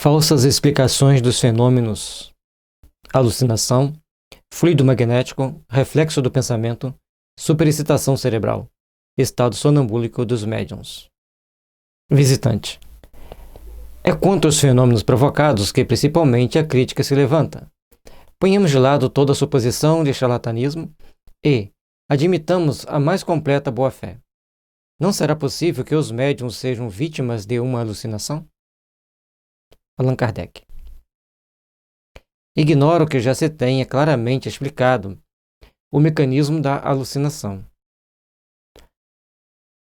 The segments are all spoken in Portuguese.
Falsas explicações dos fenômenos alucinação, fluido magnético, reflexo do pensamento, superexcitação cerebral, estado sonambúlico dos médiuns. Visitante. É contra os fenômenos provocados que principalmente a crítica se levanta. Ponhamos de lado toda a suposição de charlatanismo e admitamos a mais completa boa-fé. Não será possível que os médiuns sejam vítimas de uma alucinação? Allan Kardec. Ignoro que já se tenha claramente explicado o mecanismo da alucinação.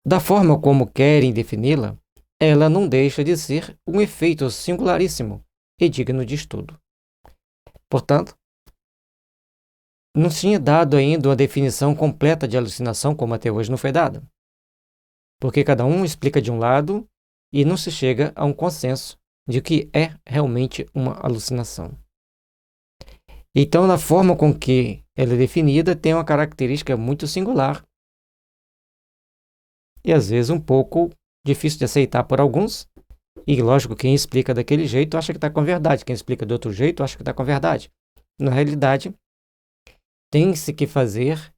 Da forma como querem defini-la, ela não deixa de ser um efeito singularíssimo e digno de estudo. Portanto, não tinha dado ainda uma definição completa de alucinação como até hoje não foi dada, porque cada um explica de um lado e não se chega a um consenso de que é realmente uma alucinação. Então, na forma com que ela é definida, tem uma característica muito singular e, às vezes, um pouco difícil de aceitar por alguns. E, lógico, quem explica daquele jeito acha que está com verdade. Quem explica de outro jeito acha que está com verdade. Na realidade, tem-se que fazer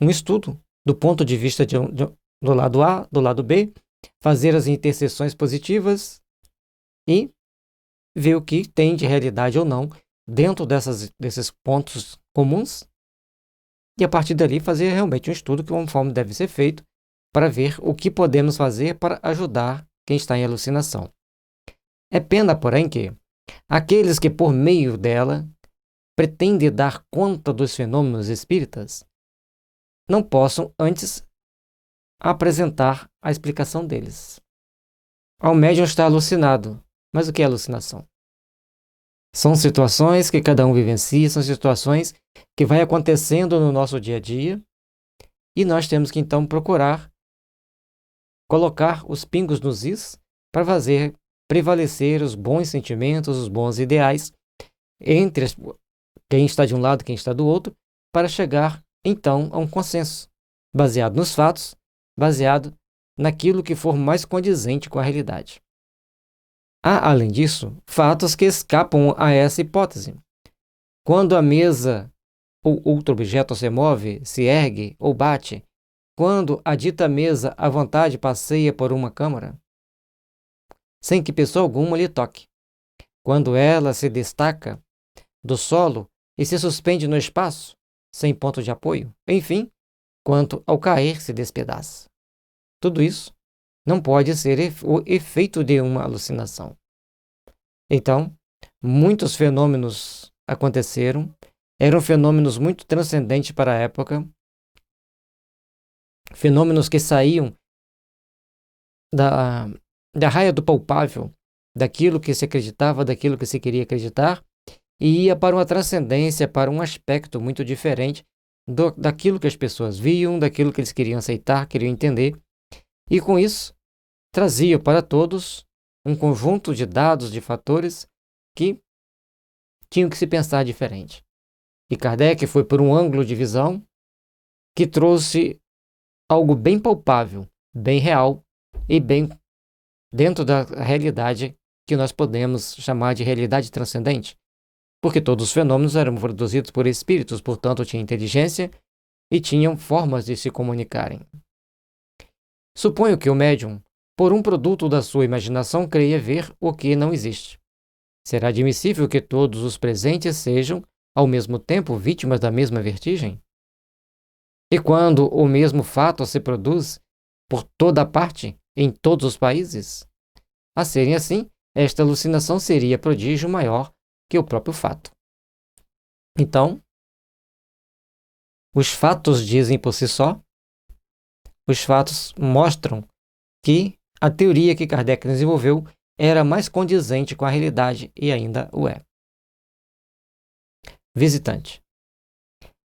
um estudo do ponto de vista do lado A, do lado B, fazer as interseções positivas e ver o que tem de realidade ou não dentro desses pontos comuns e, a partir dali, fazer realmente um estudo que, conforme deve ser feito, para ver o que podemos fazer para ajudar quem está em alucinação. É pena, porém, que aqueles que, por meio dela, pretendem dar conta dos fenômenos espíritas, não possam antes apresentar a explicação deles. O médium está alucinado, mas o que é alucinação? São situações que cada um vivencia, são situações que vai acontecendo no nosso dia a dia e nós temos que então procurar colocar os pingos nos is para fazer prevalecer os bons sentimentos, os bons ideais entre quem está de um lado e quem está do outro, para chegar então a um consenso, baseado nos fatos, baseado naquilo que for mais condizente com a realidade. Há, além disso, fatos que escapam a essa hipótese. Quando a mesa ou outro objeto se move, se ergue ou bate, quando a dita mesa à vontade passeia por uma câmara, sem que pessoa alguma lhe toque, quando ela se destaca do solo e se suspende no espaço, sem ponto de apoio, enfim, quanto ao cair se despedaça. Tudo isso não pode ser o efeito de uma alucinação. Então, muitos fenômenos aconteceram, eram fenômenos muito transcendentes para a época, fenômenos que saíam da raia do palpável, daquilo que se acreditava, daquilo que se queria acreditar, e ia para uma transcendência, para um aspecto muito diferente daquilo que as pessoas viam, daquilo que eles queriam aceitar, queriam entender. E com isso, trazia para todos um conjunto de dados, de fatores que tinham que se pensar diferente. E Kardec foi por um ângulo de visão que trouxe algo bem palpável, bem real e bem dentro da realidade que nós podemos chamar de realidade transcendente. Porque todos os fenômenos eram produzidos por espíritos, portanto tinham inteligência e tinham formas de se comunicarem. Suponho que o médium, por um produto da sua imaginação, creia ver o que não existe. Será admissível que todos os presentes sejam, ao mesmo tempo, vítimas da mesma vertigem? E quando o mesmo fato se produz por toda parte, em todos os países? A serem assim, esta alucinação seria prodígio maior que o próprio fato. Então, os fatos dizem por si só, os fatos mostram que a teoria que Kardec desenvolveu era mais condizente com a realidade e ainda o é. Visitante.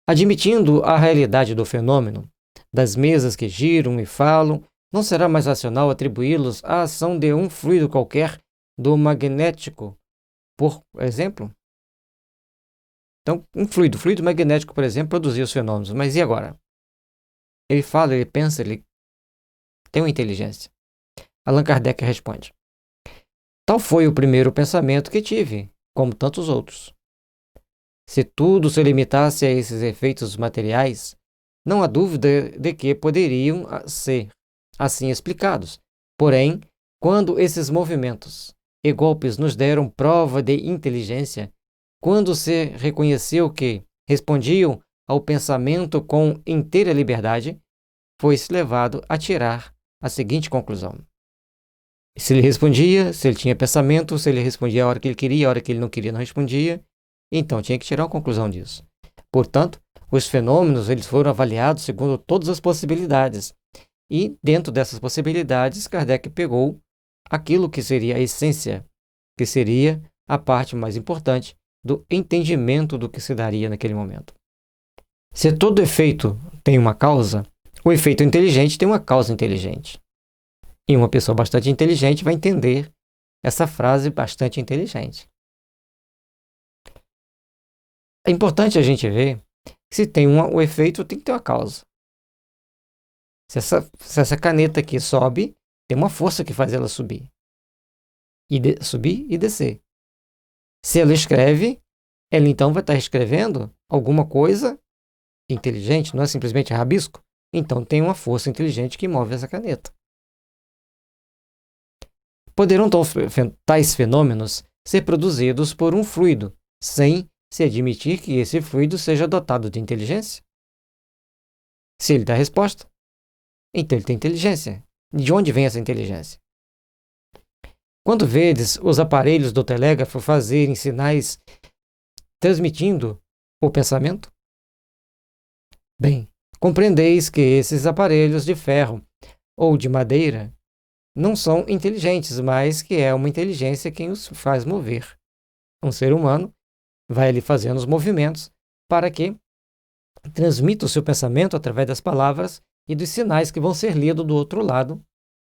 Admitindo a realidade do fenômeno, das mesas que giram e falam, não será mais racional atribuí-los à ação de um fluido qualquer do magnético, por exemplo? Então, um fluido magnético, por exemplo, produzia os fenômenos. Mas e agora? Ele fala, ele pensa, ele tem uma inteligência. Allan Kardec responde: Tal foi o primeiro pensamento que tive, como tantos outros. Se tudo se limitasse a esses efeitos materiais, não há dúvida de que poderiam ser assim explicados. Porém, quando esses movimentos e golpes nos deram prova de inteligência, quando se reconheceu que respondiam ao pensamento com inteira liberdade, foi-se levado a tirar a seguinte conclusão. Se ele respondia, se ele tinha pensamento, se ele respondia a hora que ele queria, a hora que ele não queria, não respondia, então tinha que tirar uma conclusão disso. Portanto, os fenômenos eles foram avaliados segundo todas as possibilidades. E, dentro dessas possibilidades, Kardec pegou aquilo que seria a essência, que seria a parte mais importante do entendimento do que se daria naquele momento. Se todo efeito tem uma causa, o efeito inteligente tem uma causa inteligente. E uma pessoa bastante inteligente vai entender essa frase bastante inteligente. É importante a gente ver que se tem o efeito, tem que ter uma causa. Se essa caneta aqui sobe, tem uma força que faz ela subir. Subir e descer. Se ela escreve, ela então vai estar escrevendo alguma coisa inteligente, não é simplesmente rabisco. Então tem uma força inteligente que move essa caneta. Poderão tais fenômenos ser produzidos por um fluido, sem se admitir que esse fluido seja dotado de inteligência? Se ele dá resposta, então ele tem inteligência. De onde vem essa inteligência? Quando vedes os aparelhos do telégrafo fazerem sinais transmitindo o pensamento? Bem, compreendeis que esses aparelhos de ferro ou de madeira não são inteligentes, mas que é uma inteligência quem os faz mover. Um ser humano vai ali fazendo os movimentos para que transmita o seu pensamento através das palavras e dos sinais que vão ser lidos do outro lado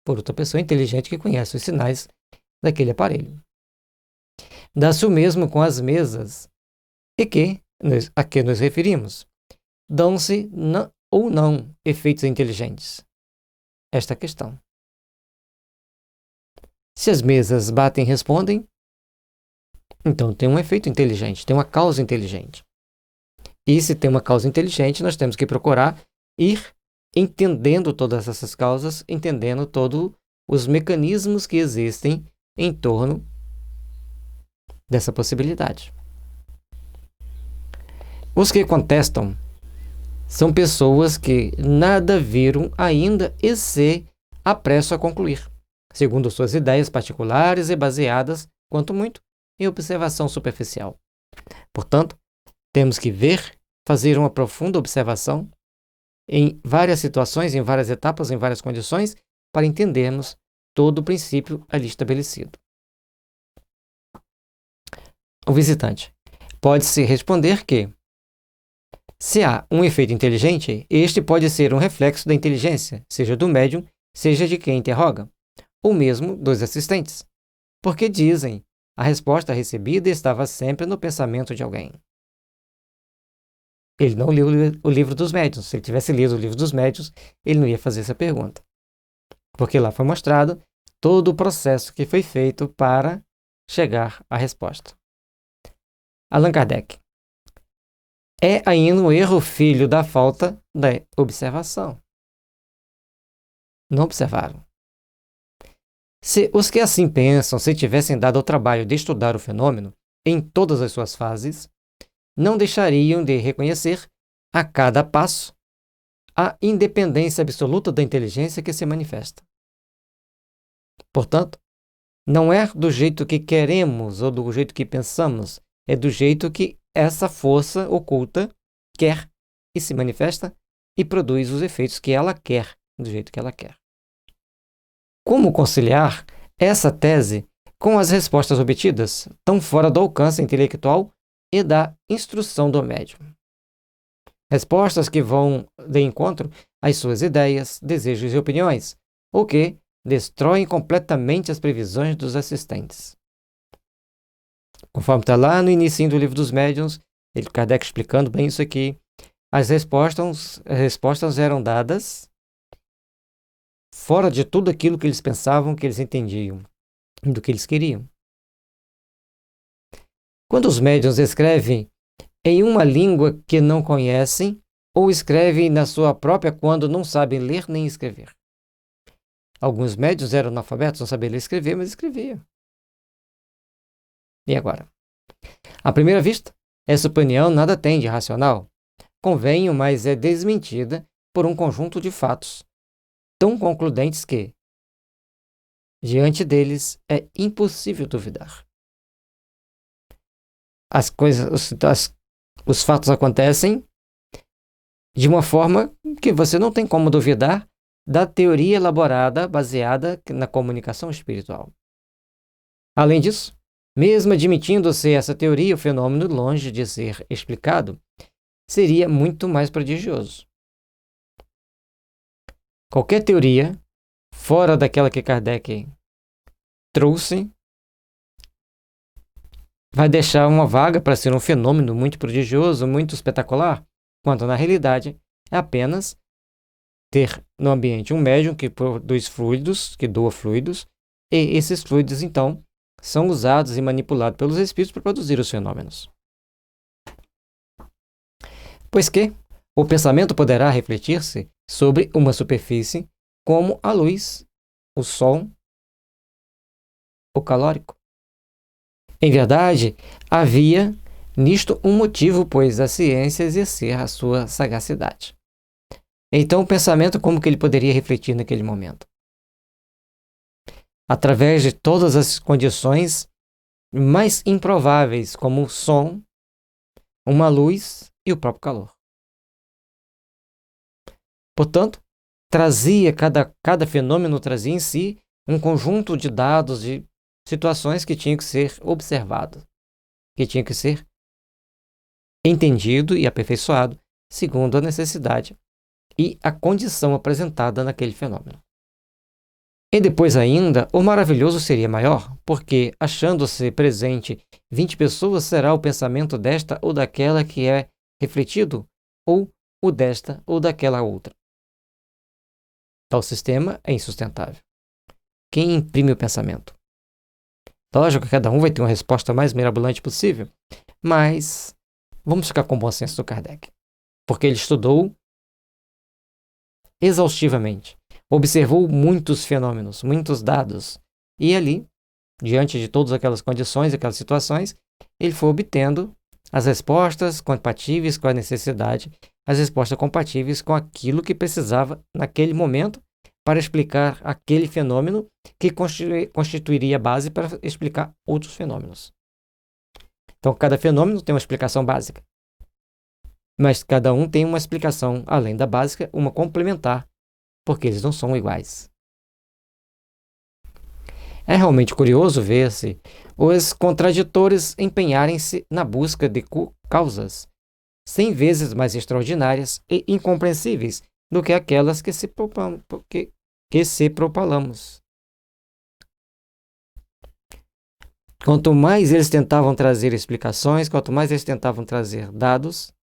por outra pessoa inteligente que conhece os sinais daquele aparelho. Dá-se o mesmo com as mesas a que nos referimos. Dão-se ou não efeitos inteligentes? Esta é a questão. Se as mesas batem e respondem, então tem um efeito inteligente, tem uma causa inteligente. E se tem uma causa inteligente, nós temos que procurar ir entendendo todas essas causas, entendendo todos os mecanismos que existem em torno dessa possibilidade. Os que contestam são pessoas que nada viram ainda e se apressam a concluir, segundo suas ideias particulares e baseadas, quanto muito, em observação superficial. Portanto, temos que ver, fazer uma profunda observação em várias situações, em várias etapas, em várias condições, para entendermos todo o princípio ali estabelecido. O visitante pode-se responder que, se há um efeito inteligente, este pode ser um reflexo da inteligência, seja do médium, seja de quem interroga, ou mesmo dos assistentes, porque dizem, a resposta recebida estava sempre no pensamento de alguém. Ele não leu o livro dos médiuns. Se ele tivesse lido o livro dos médiuns, ele não ia fazer essa pergunta. Porque lá foi mostrado todo o processo que foi feito para chegar à resposta. Allan Kardec. É ainda um erro filho da falta da observação. Não observaram. Se os que assim pensam, se tivessem dado ao trabalho de estudar o fenômeno em todas as suas fases, não deixariam de reconhecer, a cada passo, a independência absoluta da inteligência que se manifesta. Portanto, não é do jeito que queremos ou do jeito que pensamos, é do jeito que essa força oculta quer e se manifesta e produz os efeitos que ela quer, do jeito que ela quer. Como conciliar essa tese com as respostas obtidas, tão fora do alcance intelectual e da instrução do médium? Respostas que vão de encontro às suas ideias, desejos e opiniões, ou que destroem completamente as previsões dos assistentes. Conforme está lá no início do livro dos médiuns, Kardec explicando bem isso aqui, as respostas eram dadas fora de tudo aquilo que eles pensavam, que eles entendiam. do que eles queriam. Quando os médiuns escrevem em uma língua que não conhecem, ou escrevem na sua própria quando não sabem ler nem escrever. Alguns médiuns eram analfabetos, não sabiam ler e escrever, mas escreviam. E agora? À primeira vista, essa opinião nada tem de racional. Convenho, mas é desmentida por um conjunto de fatos tão concludentes que, diante deles, é impossível duvidar. Os fatos acontecem de uma forma que você não tem como duvidar da teoria elaborada baseada na comunicação espiritual. Além disso, mesmo admitindo-se essa teoria, o fenômeno, longe de ser explicado, seria muito mais prodigioso. Qualquer teoria, fora daquela que Kardec trouxe, vai deixar uma vaga para ser um fenômeno muito prodigioso, muito espetacular, quando na realidade é apenas ter no ambiente um médium que produz fluidos, que doa fluidos, e esses fluidos, então, são usados e manipulados pelos espíritos para produzir os fenômenos. Pois que o pensamento poderá refletir-se sobre uma superfície como a luz, o sol, o calórico. Em verdade, havia nisto um motivo, pois a ciência exercer a sua sagacidade. Então, o pensamento, como que ele poderia refletir naquele momento? Através de todas as condições mais improváveis, como o som, uma luz e o próprio calor. Portanto, cada fenômeno trazia em si um conjunto de dados, de situações que tinham que ser observadas, que tinham que ser entendido e aperfeiçoado segundo a necessidade e a condição apresentada naquele fenômeno. E depois ainda, o maravilhoso seria maior, porque, achando-se presente 20 pessoas, será o pensamento desta ou daquela que é refletido, ou o desta ou daquela outra. Tal sistema é insustentável. Quem imprime o pensamento? Lógico que cada um vai ter uma resposta mais mirabolante possível, mas vamos ficar com o bom senso do Kardec, porque ele estudou exaustivamente, observou muitos fenômenos, muitos dados, e ali, diante de todas aquelas condições, aquelas situações, ele foi obtendo as respostas compatíveis com a necessidade, as respostas compatíveis com aquilo que precisava naquele momento para explicar aquele fenômeno que constituiria a base para explicar outros fenômenos. Então, cada fenômeno tem uma explicação básica, mas cada um tem uma explicação, além da básica, uma complementar, porque eles não são iguais. É realmente curioso ver-se os contraditores empenharem-se na busca de causas 100 vezes mais extraordinárias e incompreensíveis do que aquelas que se propalamos. Quanto mais eles tentavam trazer explicações, quanto mais eles tentavam trazer dados,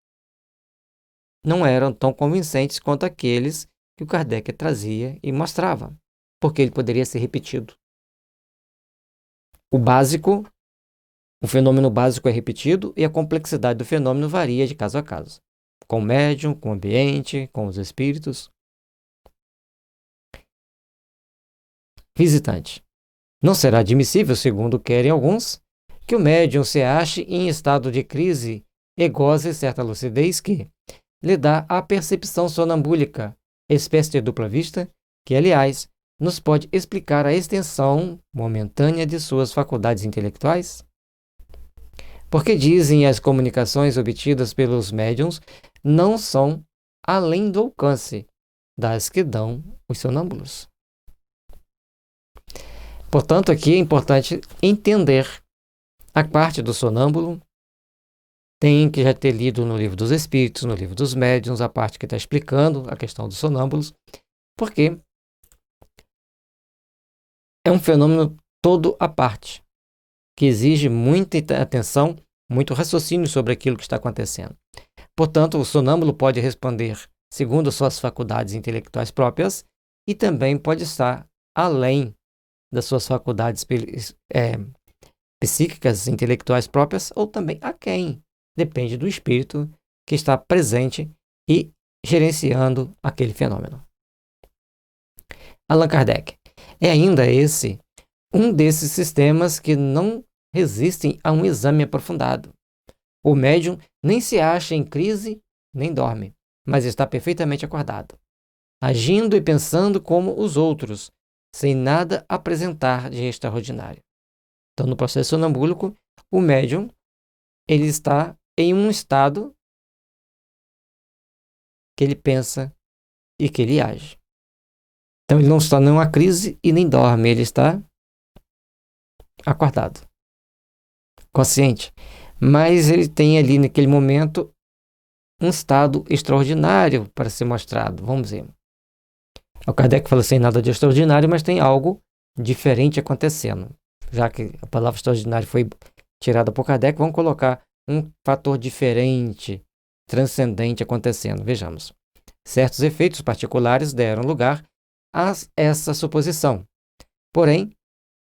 não eram tão convincentes quanto aqueles que o Kardec trazia e mostrava, porque ele poderia ser repetido. O fenômeno básico é repetido e a complexidade do fenômeno varia de caso a caso, com o médium, com o ambiente, com os espíritos. Visitante. Não será admissível, segundo querem alguns, que o médium se ache em estado de crise e goze certa lucidez que lhe dá a percepção sonambúlica, espécie de dupla vista, que, aliás, nos pode explicar a extensão momentânea de suas faculdades intelectuais? Porque dizem as comunicações obtidas pelos médiuns não são além do alcance das que dão os sonâmbulos. Portanto, aqui é importante entender a parte do sonâmbulo. Tem que já ter lido no Livro dos Espíritos, no Livro dos Médiuns, a parte que está explicando a questão dos sonâmbulos, porque é um fenômeno todo à parte, que exige muita atenção, muito raciocínio sobre aquilo que está acontecendo. Portanto, o sonâmbulo pode responder segundo suas faculdades intelectuais próprias e também pode estar além das suas faculdades psíquicas, intelectuais próprias, ou também aquém. Depende do espírito que está presente e gerenciando aquele fenômeno. Allan Kardec. É ainda um desses sistemas que não resistem a um exame aprofundado. O médium nem se acha em crise, nem dorme, mas está perfeitamente acordado, agindo e pensando como os outros, sem nada apresentar de extraordinário. Então, no processo sonambúlico, o médium ele está em um estado que ele pensa e que ele age. Então, ele não está numa crise e nem dorme, ele está acordado, consciente. Mas ele tem ali, naquele momento, um estado extraordinário para ser mostrado, vamos dizer. O Kardec fala sem nada de extraordinário, mas tem algo diferente acontecendo. Já que a palavra extraordinário foi tirada por Kardec, vamos colocar um fator diferente, transcendente acontecendo. Vejamos. Certos efeitos particulares deram lugar a essa suposição. Porém,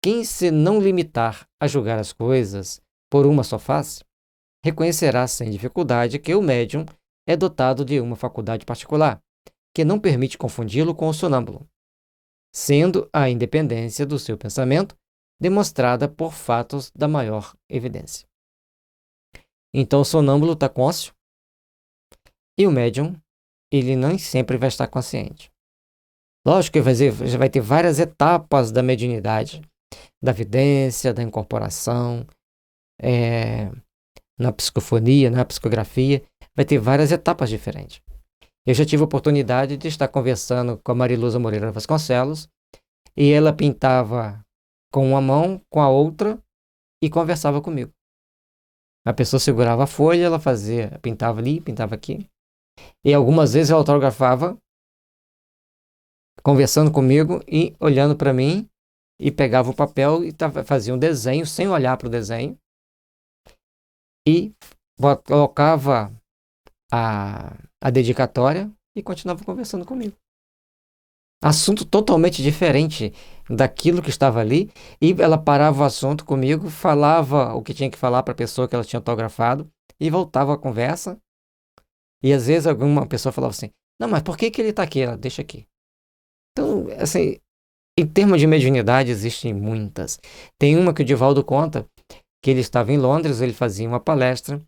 quem se não limitar a julgar as coisas por uma só face, reconhecerá sem dificuldade que o médium é dotado de uma faculdade particular, que não permite confundi-lo com o sonâmbulo, sendo a independência do seu pensamento demonstrada por fatos da maior evidência. Então, o sonâmbulo está cônscio e o médium, ele nem sempre vai estar consciente. Lógico que vai ter várias etapas da mediunidade, da vidência, da incorporação, na psicofonia, na psicografia, vai ter várias etapas diferentes. Eu já tive a oportunidade de estar conversando com a Mariluza Moreira Vasconcelos e ela pintava com uma mão, com a outra e conversava comigo. A pessoa segurava a folha, ela pintava ali, pintava aqui. E algumas vezes ela autografava, conversando comigo e olhando para mim, e pegava o papel e fazia um desenho sem olhar para o desenho e colocava a dedicatória e continuava conversando comigo. Assunto totalmente diferente daquilo que estava ali, e ela parava o assunto comigo, falava o que tinha que falar para a pessoa que ela tinha autografado e voltava a conversa. E às vezes alguma pessoa falava assim: não, mas por que ele está aqui? Ela deixa aqui. Então, assim, em termos de mediunidade existem muitas. Tem uma que o Divaldo conta, que ele estava em Londres, ele fazia uma palestra,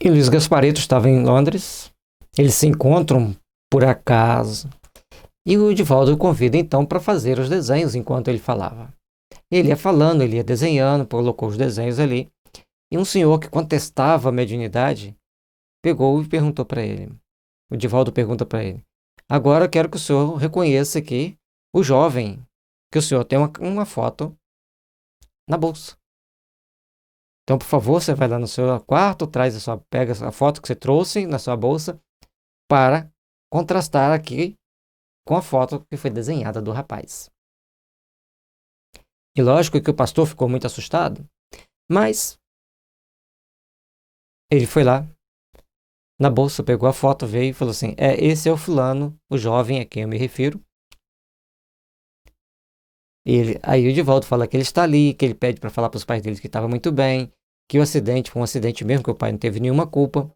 e Luiz Gasparetto estava em Londres, eles se encontram por acaso, e o Divaldo o convida então para fazer os desenhos enquanto ele falava. Ele ia falando, ele ia desenhando, colocou os desenhos ali, e um senhor que contestava a mediunidade pegou e perguntou para ele. O Divaldo pergunta para ele: agora eu quero que o senhor reconheça aqui o jovem, que o senhor tem uma foto na bolsa. Então, por favor, você vai lá no seu quarto, pega a foto que você trouxe na sua bolsa para contrastar aqui com a foto que foi desenhada do rapaz. E lógico que o pastor ficou muito assustado, mas ele foi lá na bolsa, pegou a foto, veio e falou assim: esse é o fulano, o jovem a quem eu me refiro. Aí o Divaldo fala que ele está ali, que ele pede para falar para os pais dele que estava muito bem, que o acidente foi um acidente mesmo, que o pai não teve nenhuma culpa.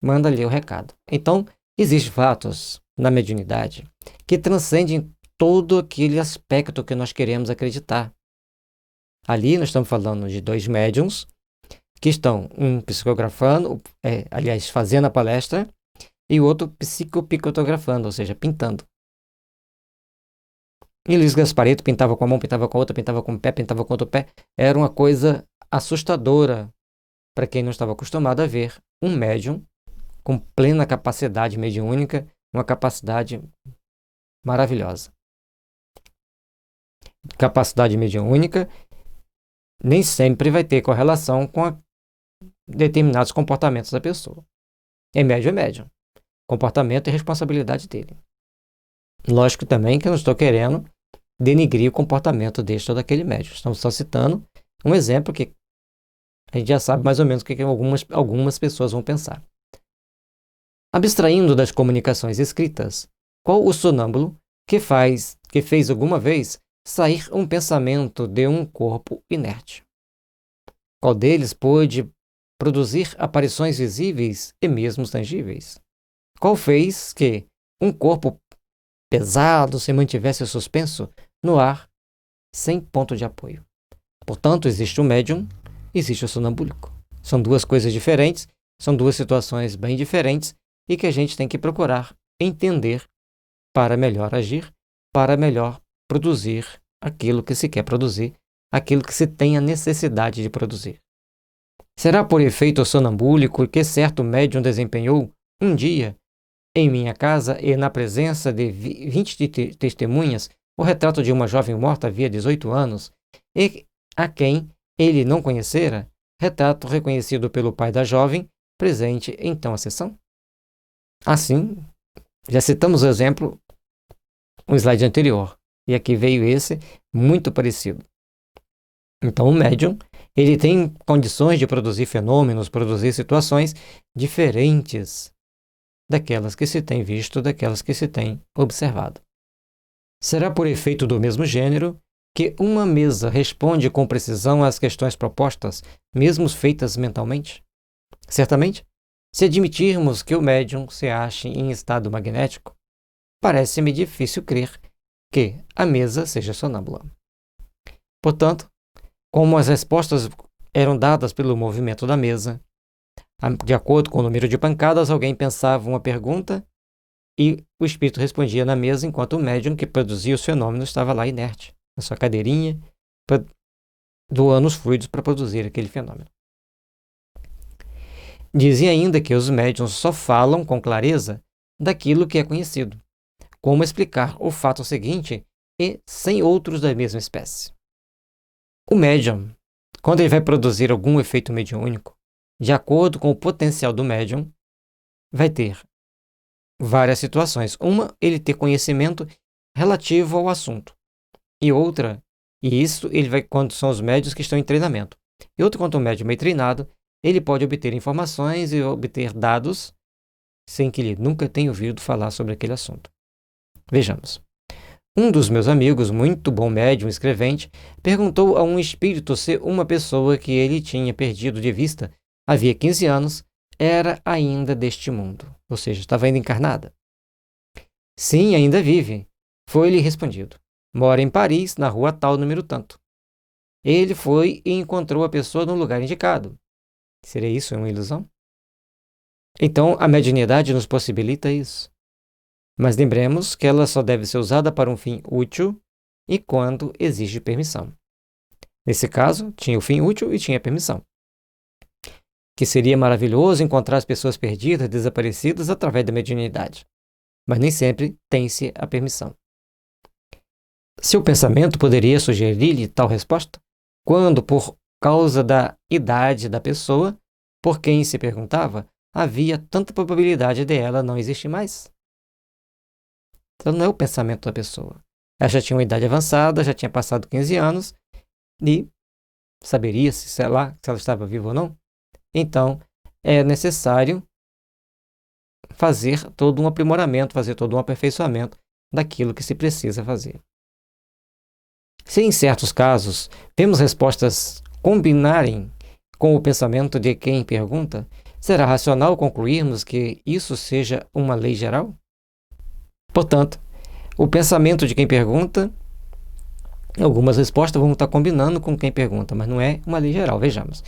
Manda ali o recado. Então, existem fatos na mediunidade que transcendem todo aquele aspecto que nós queremos acreditar. Ali nós estamos falando de dois médiums que estão, um psicografando, aliás, fazendo a palestra, e o outro psicopictografando, ou seja, pintando. E Luiz Gasparetto pintava com a mão, pintava com a outra, pintava com o pé, pintava com outro pé. Era uma coisa assustadora para quem não estava acostumado a ver um médium com plena capacidade mediúnica, uma capacidade maravilhosa. Capacidade mediúnica nem sempre vai ter correlação com determinados comportamentos da pessoa. É médium. Comportamento e responsabilidade dele. Lógico também que eu não estou querendo denigrir o comportamento deste ou daquele médium. Estamos só citando um exemplo que a gente já sabe mais ou menos o que algumas pessoas vão pensar. Abstraindo das comunicações escritas, qual o sonâmbulo que fez alguma vez sair um pensamento de um corpo inerte? Qual deles pôde produzir aparições visíveis e mesmo tangíveis? Qual fez que um corpo pesado se mantivesse suspenso no ar sem ponto de apoio? Portanto, existe o médium, existe o sonambúlico. São duas coisas diferentes, são duas situações bem diferentes e que a gente tem que procurar entender para melhor agir, para melhor produzir aquilo que se quer produzir, aquilo que se tem a necessidade de produzir. Será por efeito sonambúlico que certo médium desempenhou um dia, em minha casa e na presença de 20 testemunhas, o retrato de uma jovem morta havia 18 anos e a quem ele não conhecera, retrato reconhecido pelo pai da jovem, presente então a sessão? Assim, já citamos o exemplo, um slide anterior, e aqui veio esse muito parecido. Então, o médium, ele tem condições de produzir fenômenos, produzir situações diferentes daquelas que se tem visto, daquelas que se tem observado. Será por efeito do mesmo gênero que uma mesa responde com precisão às questões propostas, mesmo feitas mentalmente? Certamente, se admitirmos que o médium se ache em estado magnético, parece-me difícil crer que a mesa seja sonâmbula. Portanto, como as respostas eram dadas pelo movimento da mesa, de acordo com o número de pancadas, alguém pensava uma pergunta e o espírito respondia na mesa, enquanto o médium que produzia os fenômenos estava lá inerte, na sua cadeirinha, doando os fluidos para produzir aquele fenômeno. Dizem ainda que os médiuns só falam com clareza daquilo que é conhecido. Como explicar o fato seguinte e sem outros da mesma espécie? O médium, quando ele vai produzir algum efeito mediúnico, de acordo com o potencial do médium, vai ter várias situações. Uma, ele ter conhecimento relativo ao assunto. E outra, e isso ele vai quando são os médiuns que estão em treinamento. E outra, quando o médium é treinado, ele pode obter informações e obter dados sem que ele nunca tenha ouvido falar sobre aquele assunto. Vejamos. Um dos meus amigos, muito bom médium escrevente, perguntou a um espírito se uma pessoa que ele tinha perdido de vista havia 15 anos era ainda deste mundo, ou seja, estava ainda encarnada. Sim, ainda vive, foi-lhe respondido. Mora em Paris, na rua tal, número tanto. Ele foi e encontrou a pessoa no lugar indicado. Seria isso uma ilusão? Então, a mediunidade nos possibilita isso. Mas lembremos que ela só deve ser usada para um fim útil e quando exige permissão. Nesse caso, tinha o fim útil e tinha a permissão. Que seria maravilhoso encontrar as pessoas perdidas, desaparecidas através da mediunidade. Mas nem sempre tem-se a permissão. Seu pensamento poderia sugerir-lhe tal resposta? Quando, por causa da idade da pessoa, por quem se perguntava, havia tanta probabilidade de ela não existir mais? Então não é o pensamento da pessoa. Ela já tinha uma idade avançada, já tinha passado 15 anos e saberia se ela estava viva ou não. Então é necessário fazer todo um aprimoramento, fazer todo um aperfeiçoamento daquilo que se precisa fazer. Se em certos casos vemos respostas combinarem com o pensamento de quem pergunta, será racional concluirmos que isso seja uma lei geral? Portanto, o pensamento de quem pergunta, algumas respostas vão estar combinando com quem pergunta, mas não é uma lei geral. Vejamos.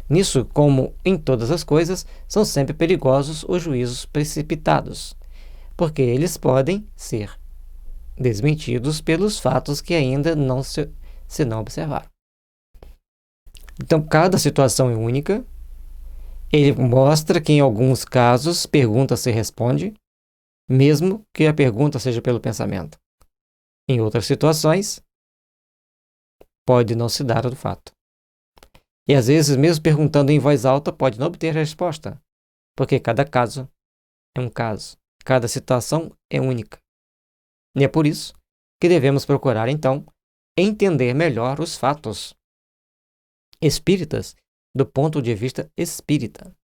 Nisso, como em todas as coisas, são sempre perigosos os juízos precipitados, porque eles podem ser desmentidos pelos fatos que ainda não se não observaram. Então, cada situação é única. Ele mostra que, em alguns casos, pergunta se responde, mesmo que a pergunta seja pelo pensamento. Em outras situações, pode não se dar do fato. E às vezes, mesmo perguntando em voz alta, pode não obter a resposta, porque cada caso é um caso, cada situação é única. E é por isso que devemos procurar, então, entender melhor os fatos espíritas do ponto de vista espírita.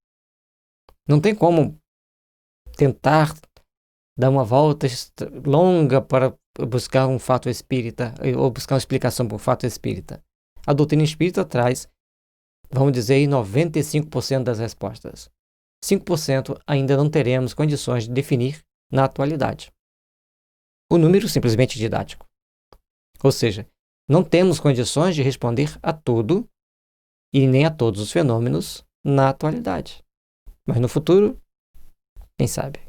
Não tem como tentar dar uma volta longa para buscar um fato espírita, ou buscar uma explicação para um fato espírita. A doutrina espírita traz, vamos dizer, 95% das respostas. 5% ainda não teremos condições de definir na atualidade. O número simplesmente didático. Ou seja, não temos condições de responder a tudo e nem a todos os fenômenos na atualidade. Mas no futuro, quem sabe?